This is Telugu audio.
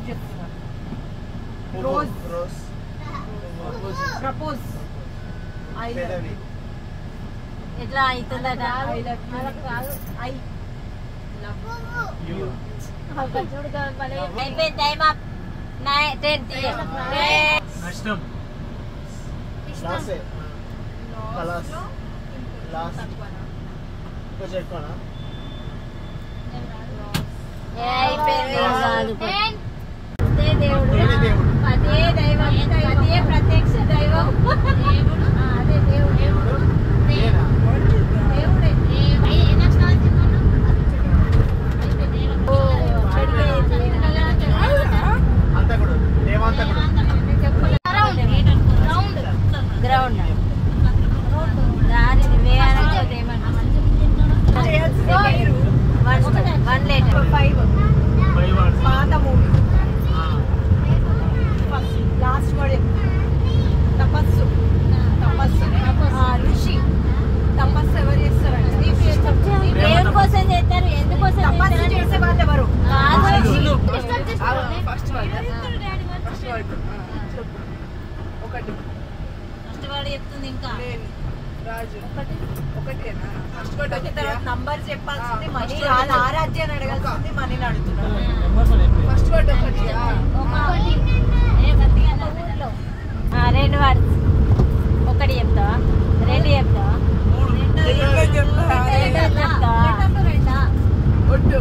వర్డ్ చెప్తున్నా. Rose rose propose I love ఎట్లా అవుతుందట I love I love you అయిపోయింది టైం అప్ 10 నష్టం లాస్ట్ కలాస్ లాస్ట్ కొంచెం ఎక్కువనా అదే దేవుడు అదే దైవం అదే ప్రత్యక్ష దైవం అదే దేవుడు దేవుడు దేవుడే అంతకుడు దేవాంతకుడు గ్రౌండ్ దారిని వేయాలంటే వన్ లేటర్ 5 పాత మూవీ లాస్ట్ వర్డ్ తపస్సు తపస్సు ఋషి తపస్సు ఎవరు చేస్తారండి దేవుడి కోసం చేస్తారు ఎందుకోసం తపస్సు చేసే వాళ్ళు ఎవరు ఫస్ట్ వర్డ్ ఒకటి ఫస్ట్ వాడు చెప్తుంది ఇంకా రాజు ఒకటేనా ఫస్ట్ వర్డ్ తర్వాత నంబర్ చెప్పాల్సింది మనీ కాదు ఆరాధ్యాన్ని అడగాల్సింది మనీని అడుగుతున్నాను ఫస్ట్ వర్డ్ ఒకటి రెండు వర్డ్స్ ఒకటి చెప్తావా రెండు చెప్తావా చెప్తా చెప్తావా ఒట్టు